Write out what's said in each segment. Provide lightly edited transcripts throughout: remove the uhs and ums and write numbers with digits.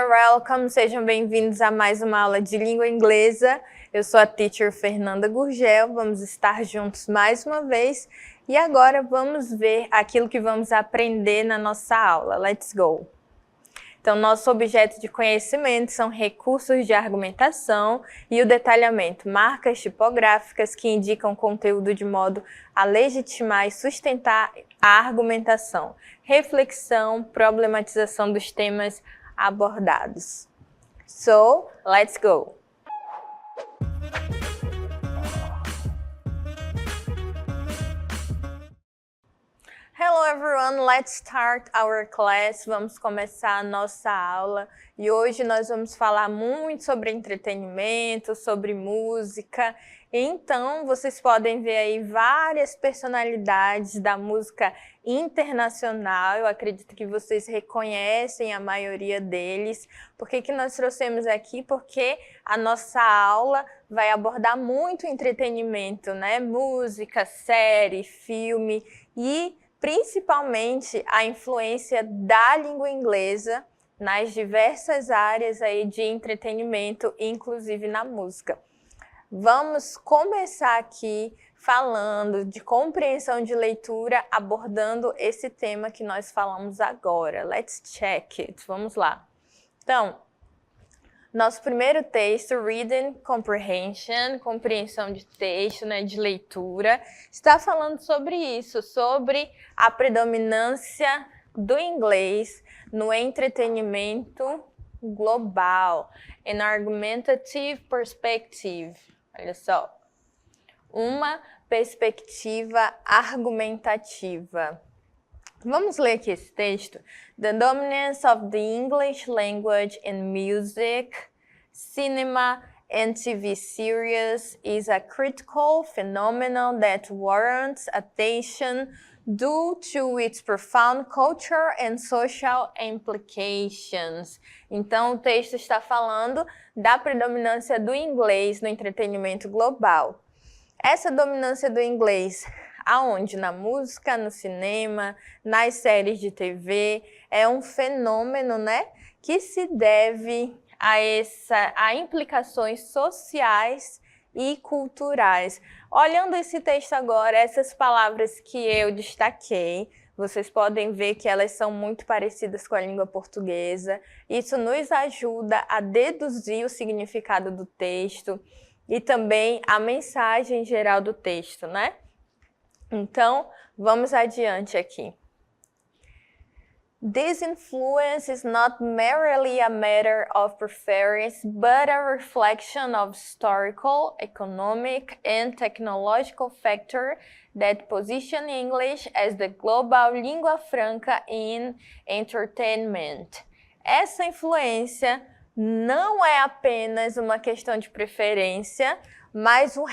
you're welcome. Sejam bem-vindos a mais uma aula de língua inglesa. Eu sou a teacher Fernanda Gurgel. Vamos estar juntos mais uma vez. E agora vamos ver aquilo que vamos aprender na nossa aula. Let's go! Então, nosso objeto de conhecimento são recursos de argumentação e o detalhamento, marcas tipográficas que indicam conteúdo de modo a legitimar e sustentar a argumentação, reflexão, problematização dos temas abordados. So, let's go! Hello everyone, let's start our class. Vamos começar a nossa aula e hoje nós vamos falar muito sobre entretenimento, sobre música. Então, vocês podem ver aí várias personalidades da música internacional. Eu acredito que vocês reconhecem a maioria deles. Por que nós trouxemos aqui? Porque a nossa aula vai abordar muito entretenimento, né? Música, série, filme e principalmente a influência da língua inglesa nas diversas áreas aí de entretenimento, inclusive na música. Vamos começar aqui falando de compreensão de leitura, abordando esse tema que nós falamos agora. Let's check it. Vamos lá. Então, nosso primeiro texto, Reading Comprehension, compreensão de texto, né, de leitura, está falando sobre isso, sobre a predominância do inglês no entretenimento global, an argumentative perspective. Olha só, uma perspectiva argumentativa. Vamos ler aqui esse texto. The dominance of the English language in music, cinema, and TV series is a critical phenomenon that warrants attention due to its profound cultural and social implications. Então, o texto está falando da predominância do inglês no entretenimento global. Essa dominância do inglês aonde? Na música, no cinema, nas séries de TV, é um fenômeno, né, que se deve a implicações sociais e culturais. Olhando esse texto agora, essas palavras que eu destaquei, vocês podem ver que elas são muito parecidas com a língua portuguesa. Isso nos ajuda a deduzir o significado do texto e também a mensagem geral do texto, né? Então, vamos adiante aqui. This influence is not merely a matter of preference, but a reflection of historical, economic, and technological factors that position English as the global língua franca in entertainment. Essa influência não é apenas uma questão de preferência, mas um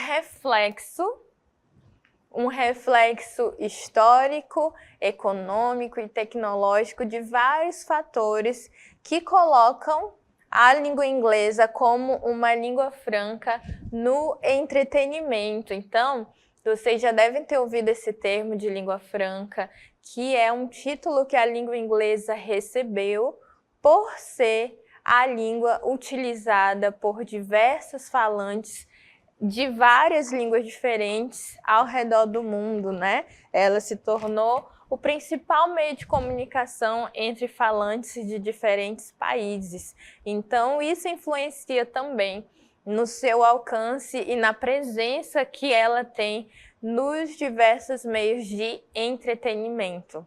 reflexo histórico, econômico e tecnológico de vários fatores que colocam a língua inglesa como uma língua franca no entretenimento. Então, vocês já devem ter ouvido esse termo de língua franca, que é um título que a língua inglesa recebeu por ser a língua utilizada por diversos falantes de várias línguas diferentes ao redor do mundo, né? Ela se tornou o principal meio de comunicação entre falantes de diferentes países. Então, isso influencia também no seu alcance e na presença que ela tem nos diversos meios de entretenimento.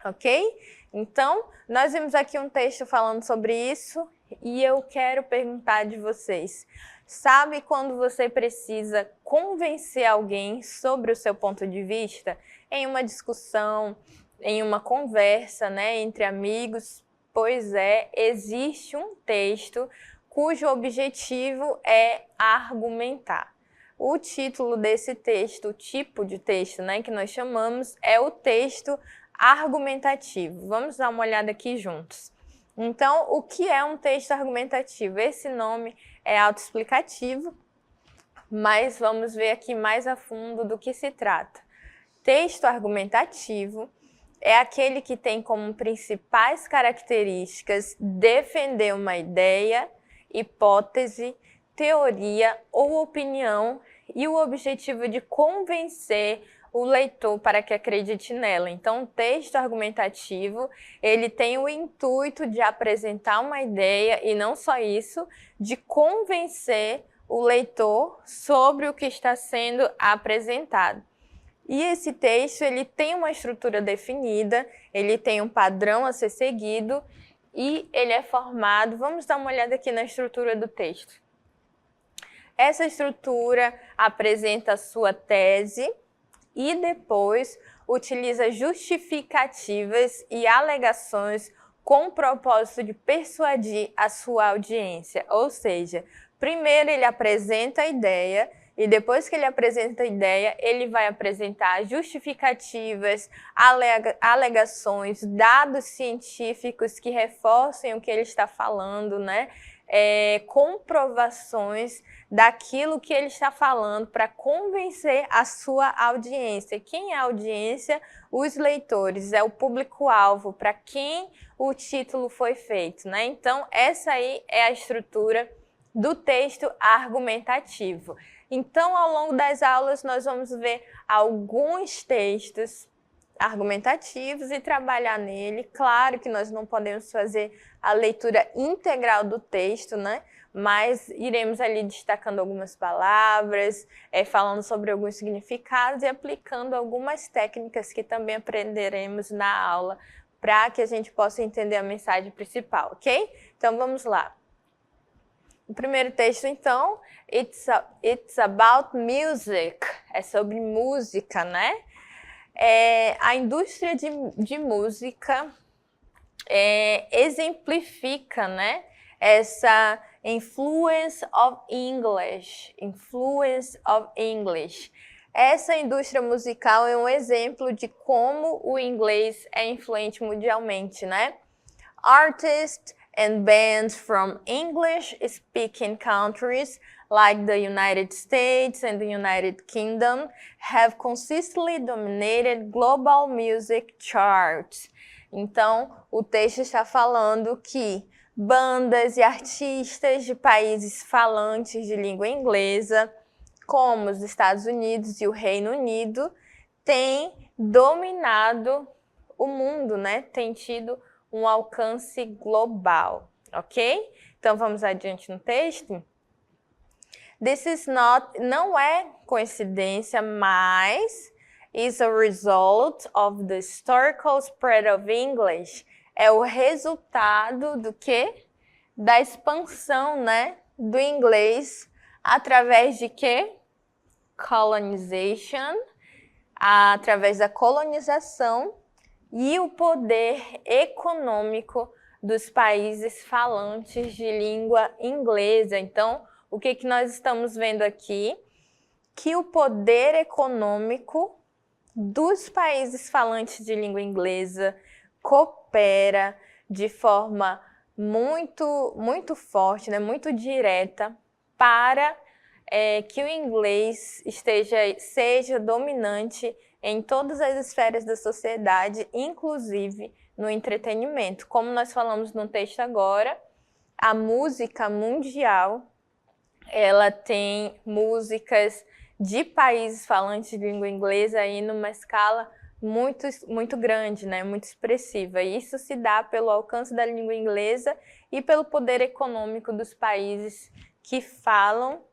Ok? Então, nós vimos aqui um texto falando sobre isso e eu quero perguntar de vocês. Sabe quando você precisa convencer alguém sobre o seu ponto de vista? Em uma discussão, em uma conversa, né, entre amigos? Pois é, existe um texto cujo objetivo é argumentar. O título desse texto, o tipo de texto, né, que nós chamamos, é o texto argumentativo. Vamos dar uma olhada aqui juntos. Então, o que é um texto argumentativo? Esse nome é autoexplicativo, mas vamos ver aqui mais a fundo do que se trata. Texto argumentativo é aquele que tem como principais características defender uma ideia, hipótese, teoria ou opinião e o objetivo de convencer o leitor para que acredite nela. Então, o texto argumentativo, ele tem o intuito de apresentar uma ideia e não só isso, de convencer o leitor sobre o que está sendo apresentado. E esse texto, ele tem uma estrutura definida, ele tem um padrão a ser seguido e ele é formado... Vamos dar uma olhada aqui na estrutura do texto. Essa estrutura apresenta a sua tese e depois utiliza justificativas e alegações com o propósito de persuadir a sua audiência. Ou seja, primeiro ele apresenta a ideia e depois que ele apresenta a ideia, ele vai apresentar justificativas, alegações, dados científicos que reforcem o que ele está falando, né? Comprovações daquilo que ele está falando para convencer a sua audiência. Quem é a audiência? Os leitores, é o público-alvo, para quem o título foi feito, né? Então, essa aí é a estrutura do texto argumentativo. Então, ao longo das aulas, nós vamos ver alguns textos argumentativos e trabalhar nele. Claro que nós não podemos fazer a leitura integral do texto, né? Mas iremos ali destacando algumas palavras, falando sobre alguns significados e aplicando algumas técnicas que também aprenderemos na aula para que a gente possa entender a mensagem principal, ok? Então, vamos lá. O primeiro texto, então, It's about music, é sobre música, né? A indústria de música exemplifica, né, essa influence of English. Essa indústria musical é um exemplo de como o inglês é influente mundialmente, né? Artists and bands from English-speaking countries like the United States and the United Kingdom have consistently dominated global music charts. Então, o texto está falando que bandas e artistas de países falantes de língua inglesa, como os Estados Unidos e o Reino Unido, têm dominado o mundo, né? Tem tido um alcance global, ok? Então, vamos adiante no texto. Não é coincidência, mas is a result of the historical spread of English. É o resultado do quê? Da expansão, né, do inglês através de quê? Colonization, através da colonização e o poder econômico dos países falantes de língua inglesa. Então, o que nós estamos vendo aqui? Que o poder econômico dos países falantes de língua inglesa coopera de forma muito forte, né, muito direta, para que o inglês seja dominante em todas as esferas da sociedade, inclusive no entretenimento. Como nós falamos no texto agora, a música mundial, ela tem músicas de países falantes de língua inglesa aí numa escala muito grande, né? Muito expressiva. E isso se dá pelo alcance da língua inglesa e pelo poder econômico dos países que falam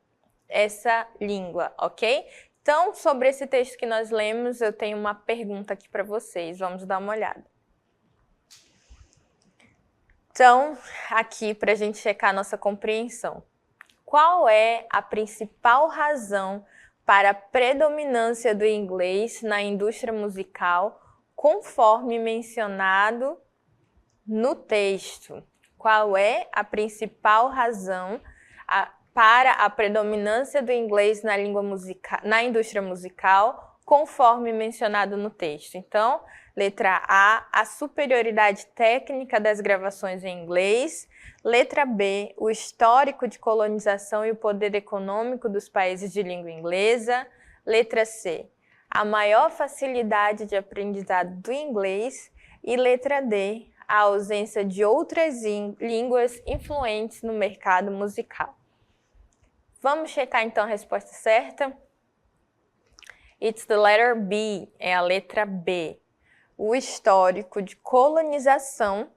essa língua, ok? Então, sobre esse texto que nós lemos, eu tenho uma pergunta aqui para vocês. Vamos dar uma olhada. Então, aqui para a gente checar a nossa compreensão. Qual é a principal razão para a predominância do inglês na indústria musical, conforme mencionado no texto? Qual é a principal razão para a predominância do inglês na indústria musical, conforme mencionado no texto? Então, letra A superioridade técnica das gravações em inglês. Letra B, o histórico de colonização e o poder econômico dos países de língua inglesa. Letra C, a maior facilidade de aprendizado do inglês. E letra D, a ausência de outras línguas influentes no mercado musical. Vamos checar então a resposta certa? It's the letter B, é a letra B. O histórico de colonização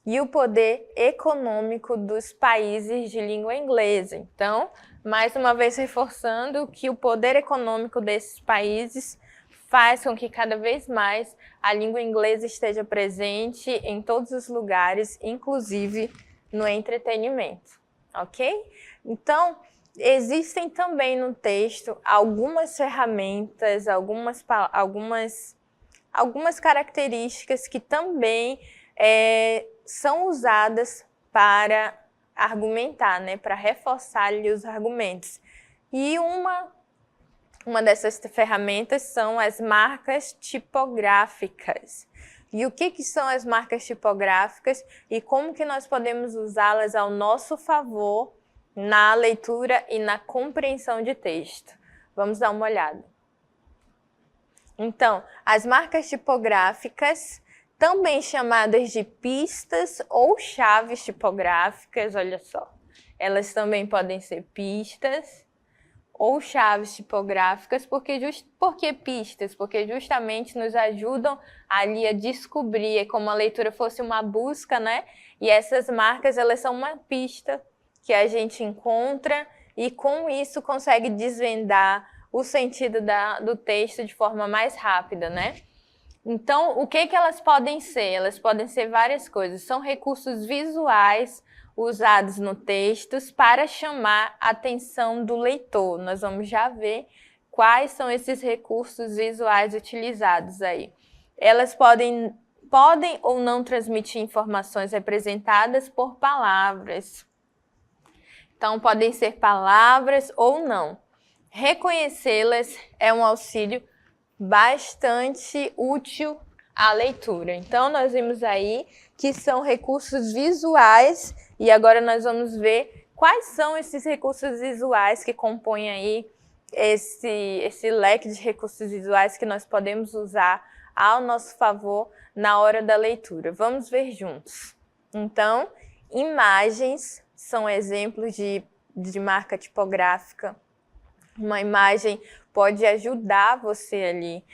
e o poder econômico dos países de língua inglesa. Então, mais uma vez reforçando que o poder econômico desses países faz com que cada vez mais a língua inglesa esteja presente em todos os lugares, inclusive no entretenimento, ok? Então, existem também no texto algumas ferramentas, algumas características que também são usadas para argumentar, né, para reforçar ali os argumentos. E uma dessas ferramentas são as marcas tipográficas. E o que são as marcas tipográficas e como que nós podemos usá-las ao nosso favor na leitura e na compreensão de texto? Vamos dar uma olhada. Então, as marcas tipográficas, também chamadas de pistas ou chaves tipográficas, olha só, elas também podem ser pistas ou chaves tipográficas, por que pistas? Porque justamente nos ajudam ali a descobrir, é como a leitura fosse uma busca, né? E essas marcas, elas são uma pista que a gente encontra e com isso consegue desvendar o sentido do texto de forma mais rápida, né? Então, o que elas podem ser? Elas podem ser várias coisas. São recursos visuais usados no texto para chamar a atenção do leitor. Nós vamos já ver quais são esses recursos visuais utilizados aí. Elas podem ou não transmitir informações representadas por palavras. Então, podem ser palavras ou não. Reconhecê-las é um auxílio bastante útil à leitura. Então, nós vimos aí que são recursos visuais e agora nós vamos ver quais são esses recursos visuais que compõem aí esse leque de recursos visuais que nós podemos usar ao nosso favor na hora da leitura. Vamos ver juntos. Então, imagens são exemplos de marca tipográfica. Uma imagem pode ajudar você ali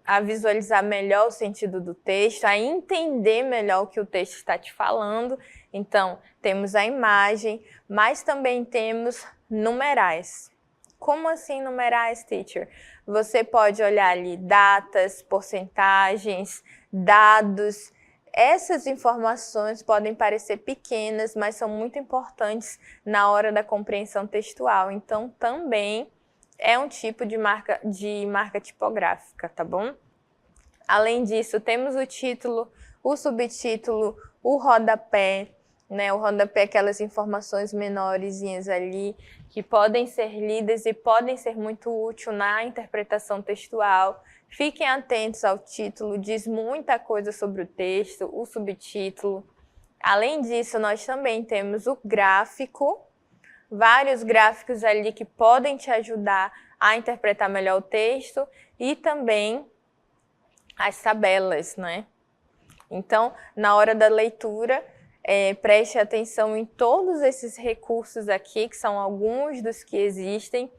a visualizar melhor o sentido do texto, a entender melhor o que o texto está te falando. Então, temos a imagem, mas também temos numerais. Como assim numerais, teacher? Você pode olhar ali datas, porcentagens, dados. Essas informações podem parecer pequenas, mas são muito importantes na hora da compreensão textual. Então, também é um tipo de marca tipográfica, tá bom? Além disso, temos o título, o subtítulo, o rodapé, né? O rodapé é aquelas informações menorzinhas ali que podem ser lidas e podem ser muito úteis na interpretação textual. Fiquem atentos ao título, diz muita coisa sobre o texto, o subtítulo. Além disso, nós também temos o gráfico, vários gráficos ali que podem te ajudar a interpretar melhor o texto e também as tabelas, né? Então, na hora da leitura, preste atenção em todos esses recursos aqui, que são alguns dos que existem,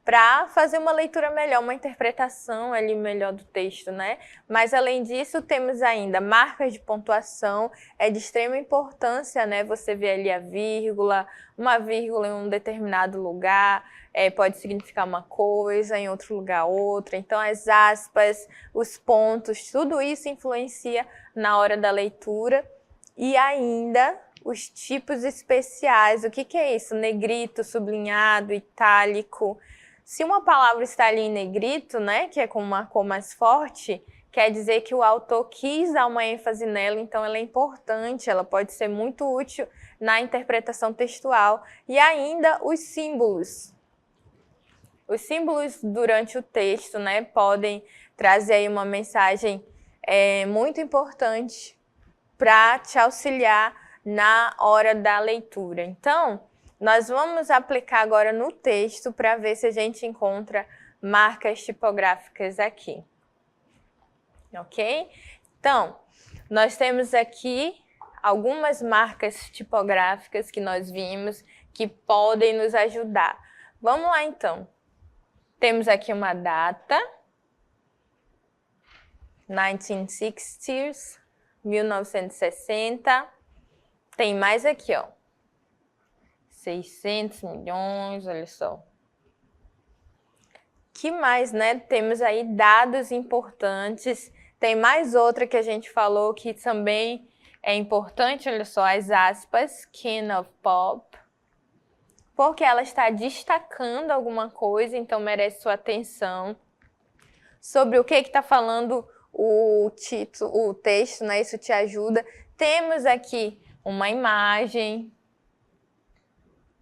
para fazer uma leitura melhor, uma interpretação ali melhor do texto, né? Mas além disso, temos ainda marcas de pontuação, é de extrema importância, né? Você vê ali a vírgula, uma vírgula em um determinado lugar, pode significar uma coisa, em outro lugar outra. Então, as aspas, os pontos, tudo isso influencia na hora da leitura. E ainda os tipos especiais, o que é isso? Negrito, sublinhado, itálico. Se uma palavra está ali em negrito, né, que é com uma cor mais forte, quer dizer que o autor quis dar uma ênfase nela, então ela é importante, ela pode ser muito útil na interpretação textual. E ainda os símbolos. Os símbolos durante o texto, né, podem trazer aí uma mensagem muito importante para te auxiliar na hora da leitura. Então, nós vamos aplicar agora no texto para ver se a gente encontra marcas tipográficas aqui. Ok? Então, nós temos aqui algumas marcas tipográficas que nós vimos que podem nos ajudar. Vamos lá, então. Temos aqui uma data, 1960s, 1960. Tem mais aqui, ó. 600 milhões, olha só. Que mais, né? Temos aí dados importantes. Tem mais outra que a gente falou que também é importante, olha só, as aspas, King of Pop, porque ela está destacando alguma coisa, então merece sua atenção. Sobre o que está falando o título, o texto, né? Isso te ajuda. Temos aqui uma imagem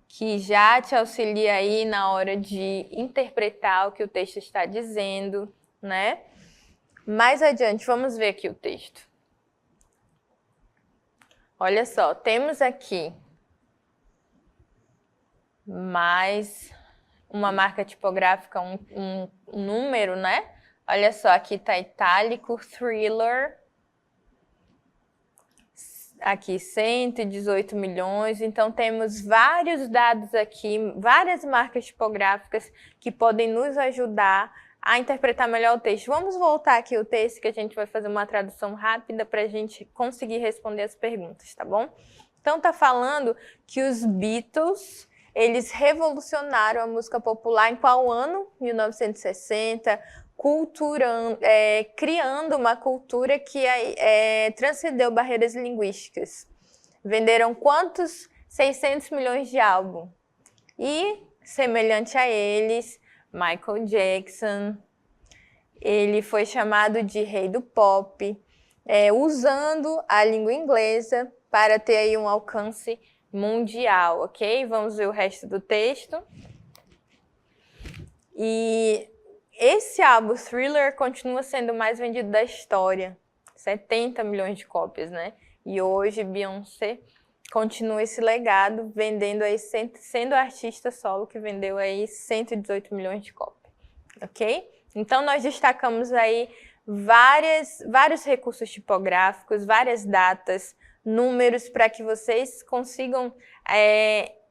que já te auxilia aí na hora de interpretar o que o texto está dizendo, né? Mais adiante, vamos ver aqui o texto. Olha só, temos aqui mais uma marca tipográfica, um número, né? Olha só, aqui está itálico, Thriller. Aqui 118 milhões, então temos vários dados aqui, várias marcas tipográficas que podem nos ajudar a interpretar melhor o texto. Vamos voltar aqui o texto que a gente vai fazer uma tradução rápida para a gente conseguir responder as perguntas, tá bom? Então tá falando que os Beatles, eles revolucionaram a música popular em qual ano? 1960, criando uma cultura que transcendeu barreiras linguísticas. Venderam quantos? 600 milhões de álbuns. E, semelhante a eles, Michael Jackson, ele foi chamado de rei do pop, usando a língua inglesa para ter aí um alcance mundial, ok? Vamos ver o resto do texto. E esse álbum, Thriller, continua sendo o mais vendido da história. 70 milhões de cópias, né? E hoje, Beyoncé continua esse legado, vendendo aí, sendo a artista solo que vendeu aí 118 milhões de cópias. Ok? Então, nós destacamos aí vários recursos tipográficos, várias datas, números, para que vocês consigam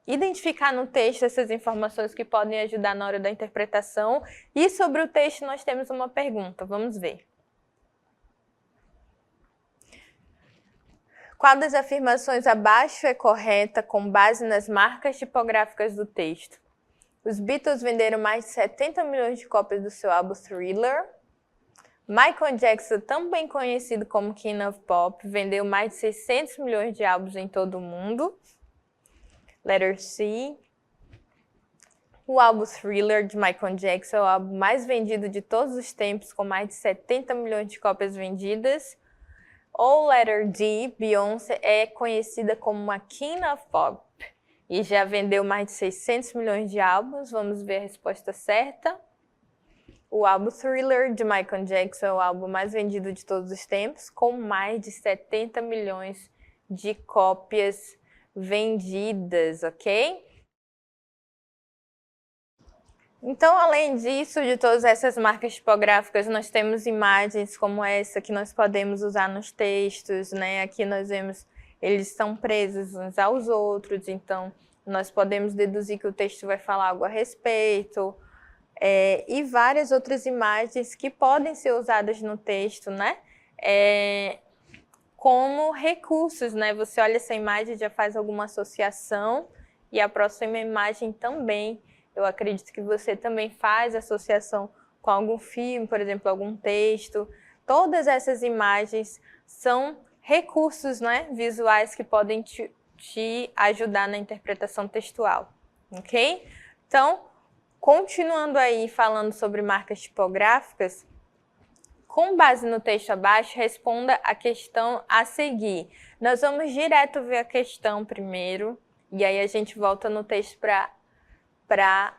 identificar no texto essas informações que podem ajudar na hora da interpretação. E sobre o texto nós temos uma pergunta, vamos ver. Qual das afirmações abaixo é correta com base nas marcas tipográficas do texto? Os Beatles venderam mais de 70 milhões de cópias do seu álbum Thriller. Michael Jackson, também conhecido como King of Pop, vendeu mais de 600 milhões de álbuns em todo o mundo. Letter C. O álbum Thriller de Michael Jackson é o álbum mais vendido de todos os tempos, com mais de 70 milhões de cópias vendidas. Ou Letter D. Beyoncé é conhecida como uma King of Pop e já vendeu mais de 600 milhões de álbuns. Vamos ver a resposta certa. O álbum Thriller de Michael Jackson é o álbum mais vendido de todos os tempos, com mais de 70 milhões de cópias vendidas, ok? Então, além disso, de todas essas marcas tipográficas, nós temos imagens como essa que nós podemos usar nos textos, né? Aqui nós vemos, eles estão presos uns aos outros, então nós podemos deduzir que o texto vai falar algo a respeito. E várias outras imagens que podem ser usadas no texto, né? Como recursos, né? Você olha essa imagem e já faz alguma associação, e a próxima imagem também. Eu acredito que você também faz associação com algum filme, por exemplo, algum texto. Todas essas imagens são recursos, né, visuais que podem te ajudar na interpretação textual, ok? Então, continuando aí falando sobre marcas tipográficas, com base no texto abaixo, responda a questão a seguir. Nós vamos direto ver a questão primeiro, e aí a gente volta no texto para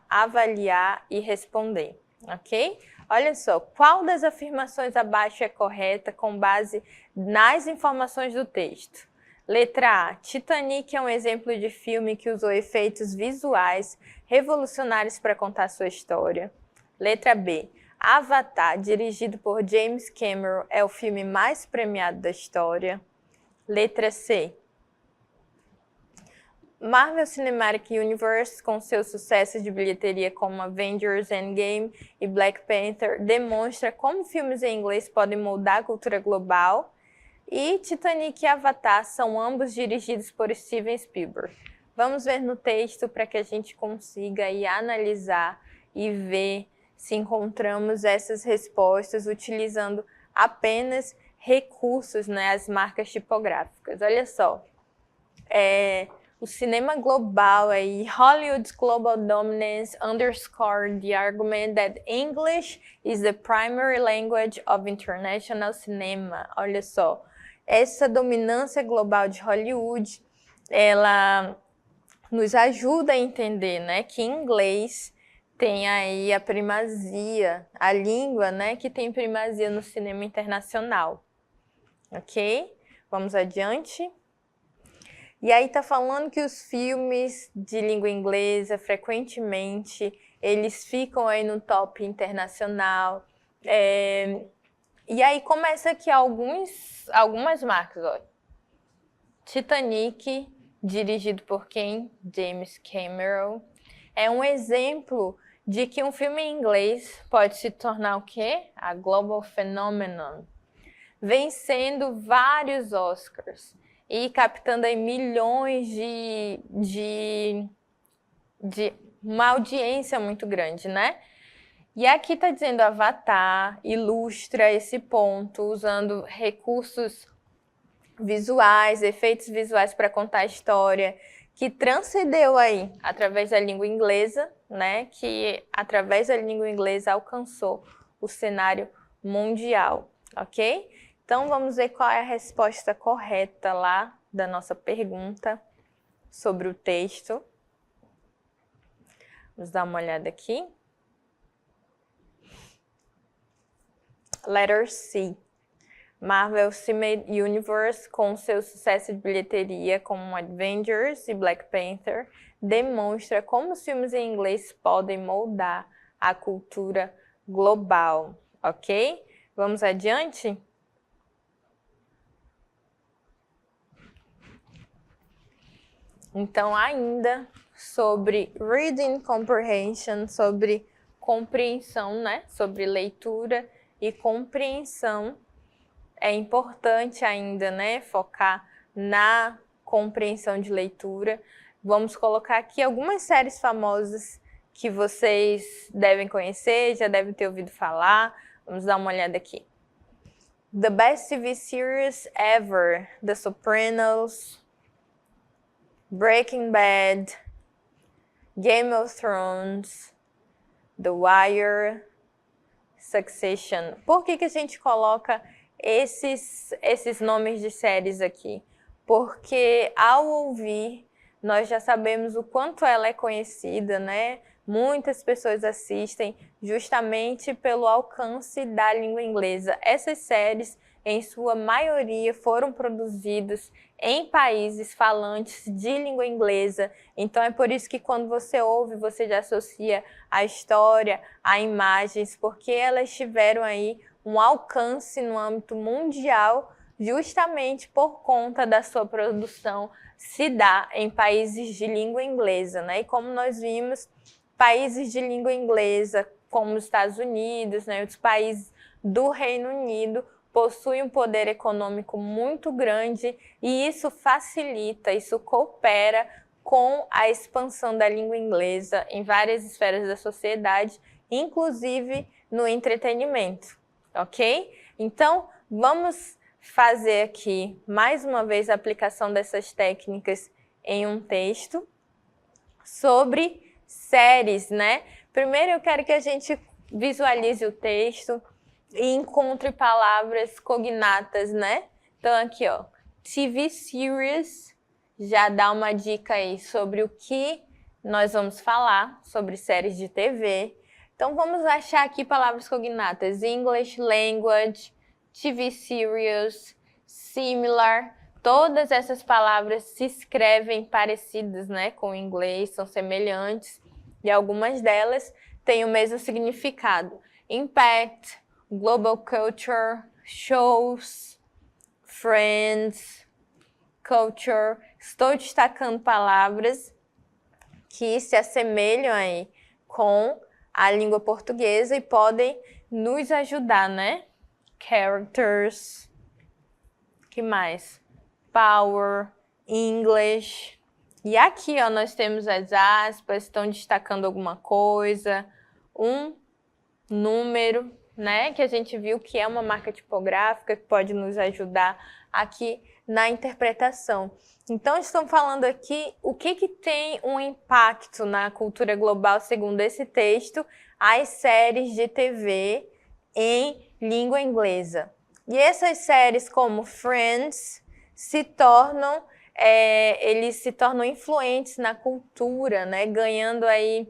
avaliar e responder, ok? Olha só, qual das afirmações abaixo é correta com base nas informações do texto? Letra A. Titanic é um exemplo de filme que usou efeitos visuais revolucionários para contar sua história. Letra B. Avatar, dirigido por James Cameron, é o filme mais premiado da história. Letra C. Marvel Cinematic Universe, com seu sucesso de bilheteria como Avengers Endgame e Black Panther, demonstra como filmes em inglês podem moldar a cultura global. E Titanic e Avatar são ambos dirigidos por Steven Spielberg. Vamos ver no texto para que a gente consiga aí analisar e ver se encontramos essas respostas utilizando apenas recursos, né, as marcas tipográficas. Olha só, o cinema global aí, Hollywood's global dominance underscored the argument that English is the primary language of international cinema. Olha só, essa dominância global de Hollywood, ela nos ajuda a entender, né, que inglês tem aí a primazia, a língua, né, que tem primazia no cinema internacional. Ok? Vamos adiante. E aí tá falando que os filmes de língua inglesa, frequentemente, eles ficam aí no top internacional. E aí começa aqui algumas marcas, ó. Titanic, dirigido por quem? James Cameron. É um exemplo de que um filme em inglês pode se tornar o quê? A global phenomenon. Vencendo vários Oscars e captando aí milhões de uma audiência muito grande, né? E aqui está dizendo Avatar, ilustra esse ponto usando recursos visuais, efeitos visuais para contar a história, que transcendeu aí através da língua inglesa, né? Que através da língua inglesa alcançou o cenário mundial, ok? Então vamos ver qual é a resposta correta lá da nossa pergunta sobre o texto. Vamos dar uma olhada aqui. Letter C. Marvel Cinematic Universe, com seu sucesso de bilheteria como Avengers e Black Panther, demonstra como os filmes em inglês podem moldar a cultura global, ok? Vamos adiante? Então, ainda sobre Reading Comprehension, sobre compreensão, né? Sobre leitura e compreensão. É importante ainda, né, focar na compreensão de leitura. Vamos colocar aqui algumas séries famosas que vocês devem conhecer, já devem ter ouvido falar. Vamos dar uma olhada aqui. The Best TV Series Ever, The Sopranos, Breaking Bad, Game of Thrones, The Wire, Succession. Por que a gente coloca esses nomes de séries aqui? Porque ao ouvir, nós já sabemos o quanto ela é conhecida, né? Muitas pessoas assistem justamente pelo alcance da língua inglesa. Essas séries, em sua maioria, foram produzidas em países falantes de língua inglesa. Então é por isso que quando você ouve, você já associa a história, a imagens, porque elas tiveram aí um alcance no âmbito mundial, justamente por conta da sua produção se dá em países de língua inglesa, né? E como nós vimos, países de língua inglesa, como os Estados Unidos, né, outros países do Reino Unido, possuem um poder econômico muito grande e isso facilita, isso coopera com a expansão da língua inglesa em várias esferas da sociedade, inclusive no entretenimento. Ok? Então, vamos fazer aqui, mais uma vez, a aplicação dessas técnicas em um texto sobre séries, né? Primeiro, eu quero que a gente visualize o texto e encontre palavras cognatas, né? Então, aqui, ó, TV Series já dá uma dica aí sobre o que nós vamos falar, sobre séries de TV. Então, vamos achar aqui palavras cognatas. English, language, TV series, similar. Todas essas palavras se escrevem parecidas, né, com o inglês, são semelhantes. E algumas delas têm o mesmo significado. Impact, global culture, shows, friends, culture. Estou destacando palavras que se assemelham aí com a língua portuguesa e podem nos ajudar, né? Characters, que mais? Power, English. E aqui, ó, nós temos as aspas, estão destacando alguma coisa, um número, né? Que a gente viu que é uma marca tipográfica que pode nos ajudar aqui na interpretação. Então, estamos falando aqui o que tem um impacto na cultura global, segundo esse texto, as séries de TV em língua inglesa. E essas séries como Friends eles se tornam influentes na cultura, né? Ganhando aí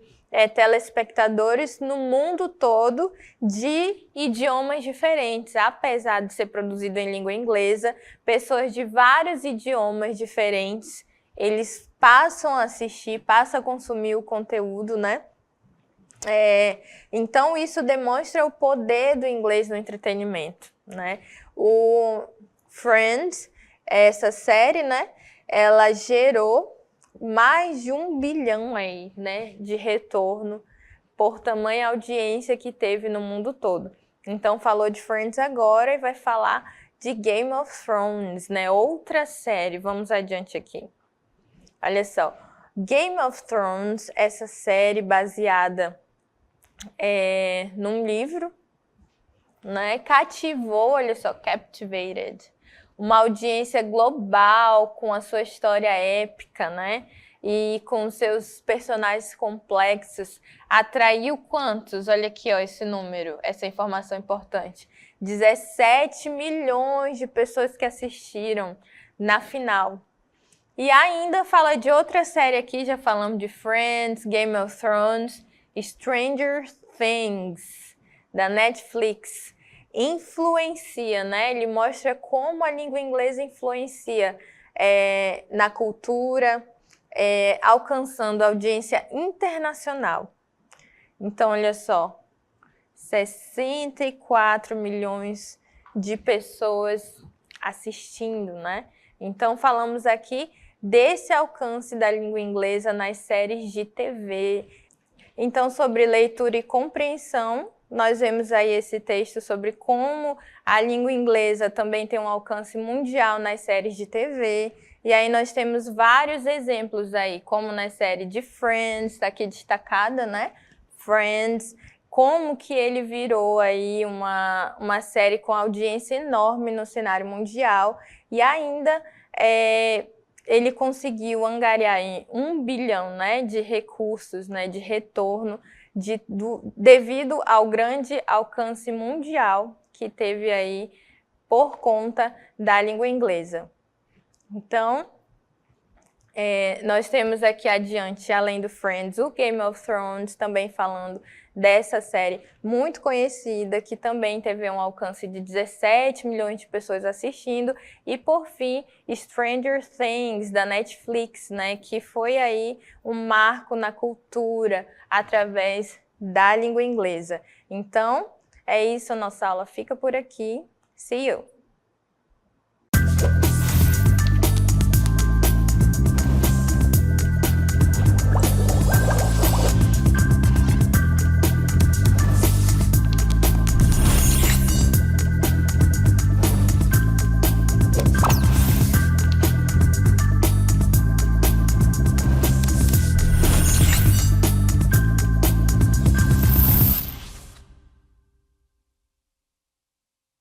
telespectadores no mundo todo de idiomas diferentes. Apesar de ser produzido em língua inglesa, pessoas de vários idiomas diferentes, eles passam a assistir, passam a consumir o conteúdo, né? Então, isso demonstra o poder do inglês no entretenimento, né? O Friends, essa série, né? Ela gerou mais de 1 bilhão aí, né, de retorno por tamanha audiência que teve no mundo todo. Então, falou de Friends agora e vai falar de Game of Thrones, né? Outra série. Vamos adiante aqui. Olha só. Game of Thrones, essa série baseada num livro, né? Cativou, olha só, captivated, uma audiência global com a sua história épica, né? E com seus personagens complexos. Atraiu quantos? Olha aqui, ó, esse número, essa informação importante. 17 milhões de pessoas que assistiram na final. E ainda fala de outra série aqui, já falamos de Friends, Game of Thrones, Stranger Things, da Netflix. Influencia, né? Ele mostra como a língua inglesa influencia na cultura, alcançando audiência internacional. Então, olha só, 64 milhões de pessoas assistindo, né? Então, falamos aqui desse alcance da língua inglesa nas séries de TV. Então, sobre leitura e compreensão, nós vemos aí esse texto sobre como a língua inglesa também tem um alcance mundial nas séries de TV. E aí nós temos vários exemplos aí, como na série de Friends, está aqui destacada, né? Friends, como que ele virou aí uma série com audiência enorme no cenário mundial. E ainda ele conseguiu angariar aí 1 bilhão, né, de recursos, né, de retorno, devido ao grande alcance mundial que teve aí por conta da língua inglesa. Então, nós temos aqui adiante, além do Friends, o Game of Thrones, também falando dessa série muito conhecida, que também teve um alcance de 17 milhões de pessoas assistindo. E, por fim, Stranger Things, da Netflix, né, que foi aí um marco na cultura através da língua inglesa. Então, é isso, nossa aula fica por aqui. See you!